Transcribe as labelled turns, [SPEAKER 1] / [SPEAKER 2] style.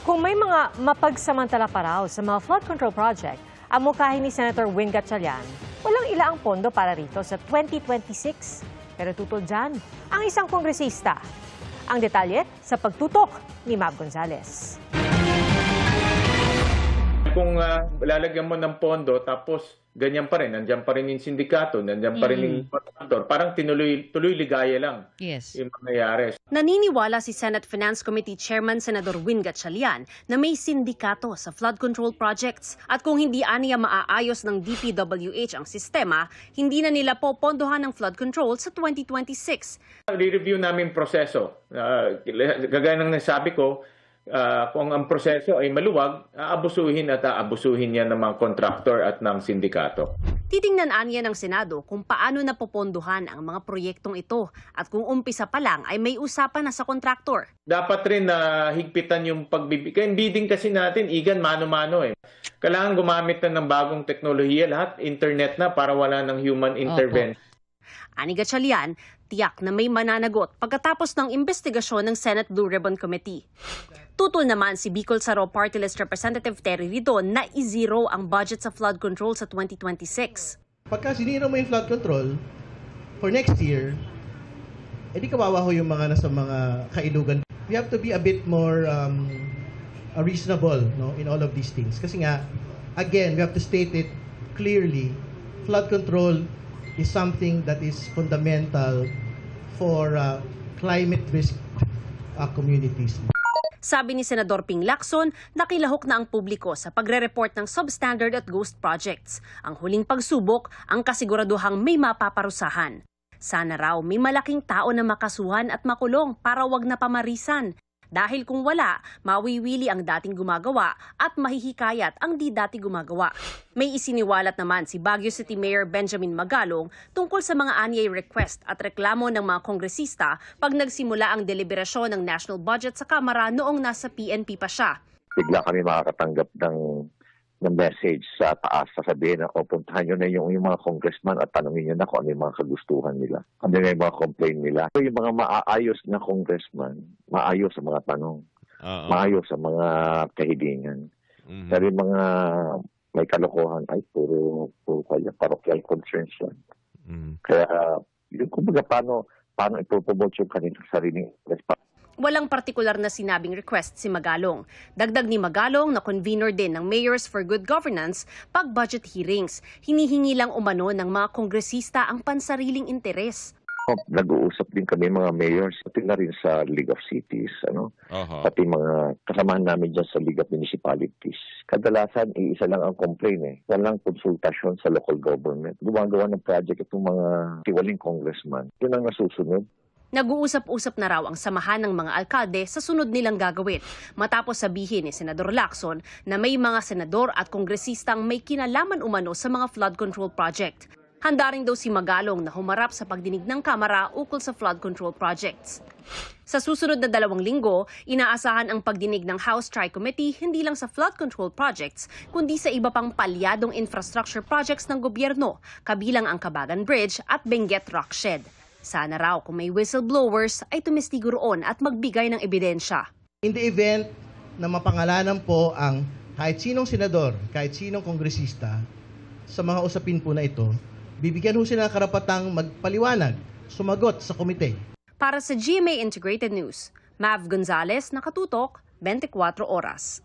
[SPEAKER 1] Kung may mga mapagsamantala pa raw sa mga flood control project, ang mungkahi ni Senator Win Gatchalian, walang ilaang pondo para rito sa 2026. Pero tutol dyan ang isang kongresista. Ang detalye sa pagtutok ni Mav Gonzales.
[SPEAKER 2] Kung lalagyan mo ng pondo tapos ganyan pa rin, nandiyan pa rin yung sindikato, nandiyan pa rin yung contractor, parang tuloy ligaya lang yung mangyayari.
[SPEAKER 3] Naniniwala si Senate Finance Committee Chairman Senador Win Gatchalian na may sindikato sa flood control projects at kung hindi aniya maaayos ng DPWH ang sistema, hindi na nila popondohan ng flood control sa 2026.
[SPEAKER 2] I-review namin proseso. Gagaya ng nasabi ko, kung ang proseso ay maluwag, aabusuhin at aabusuhin yan ng mga contractor at ng sindikato.
[SPEAKER 3] Titingnan aniya ng Senado kung paano napopondohan ang mga proyektong ito at kung umpisa pa lang ay may usapan na sa contractor.
[SPEAKER 2] Dapat rin na higpitan yung pagbibigay. Bidding kasi natin, igan mano-mano eh. Kailangan gumamit na ng bagong teknolohiya, lahat internet na para wala ng human intervention.
[SPEAKER 3] Ani Gatchalian, tiyak na may mananagot pagkatapos ng investigasyon ng Senate Blue Ribbon Committee. Tutol naman si Bicol Saro Party List Representative Terry Ridon na i-zero ang budget sa flood control sa 2026.
[SPEAKER 4] Pagka siniro mo yung flood control for next year, edi kawawa ho yung mga nasa mga kailugan. We have to be a bit more reasonable, no, in all of these things. Kasi nga, again, we have to state it clearly. Flood control is something that is fundamental for climate risk communities.
[SPEAKER 3] Sabi ni Senador Ping Lacson, nakilahok na ang publiko sa pagre-report ng substandard at ghost projects. Ang huling pagsubok, ang kasiguraduhang may mapaparusahan. Sana raw may malaking tao na makasuhan at makulong para wag na pamarisan. Dahil kung wala, mawiwili ang dating gumagawa at mahihikayat ang di dati gumagawa. May isiniwalat naman si Baguio City Mayor Benjamin Magalong tungkol sa mga anyay request at reklamo ng mga kongresista pag nagsimula ang deliberasyon ng national budget sa Kamara noong nasa PNP pa siya.
[SPEAKER 5] Bigla kami makakatanggap ng message sa taas, sasabihin na puntahan nyo na yung mga congressman at tanongin nyo na kung ano yung mga kagustuhan nila, ano yung mga complaint nila. So, yung mga maayos na congressman, maayos sa mga tanong, maayos sa mga kahilingan. Pero yung mga may kalokohan, ay puro kaya parochial concerns yan. Kaya, yung kumbaga paano ipopromote yung kanilang sariling response.
[SPEAKER 3] Walang partikular na sinabing request si Magalong. Dagdag ni Magalong na convener din ng Mayors for Good Governance pag budget hearings. Hinihingi lang umano ng mga kongresista ang pansariling interes.
[SPEAKER 5] Nag-uusap din kami mga mayors, pati na rin sa League of Cities, pati mga kasamahan namin dyan sa League of Municipalities. Kadalasan, iisa lang ang complaint eh. Walang konsultasyon sa local government. Gumagawa ng project itong mga tiwaling congressman. Yun ang nasusunod.
[SPEAKER 3] Nag-uusap-usap na raw ang samahan ng mga alkalde sa sunod nilang gagawin matapos sabihin ni Senador Lacson na may mga senador at kongresistang may kinalaman umano sa mga flood control project. Handa rin daw si Magalong na humarap sa pagdinig ng Kamara ukol sa flood control projects. Sa susunod na 2 linggo, inaasahan ang pagdinig ng House Tri-Committee hindi lang sa flood control projects, kundi sa iba pang palyadong infrastructure projects ng gobyerno, kabilang ang Cabagan Bridge at Benguet Rockshed. Sana raw kung may whistleblowers ay tumistigo roon at magbigay ng ebidensya.
[SPEAKER 4] In the event na mapangalanan po ang kahit sinong senador, kahit sinong kongresista sa mga usapin po na ito, bibigyan ho sila ng karapatang magpaliwanag, sumagot sa komite.
[SPEAKER 3] Para sa GMA Integrated News, Mav Gonzales, Nakatutok, 24 Oras.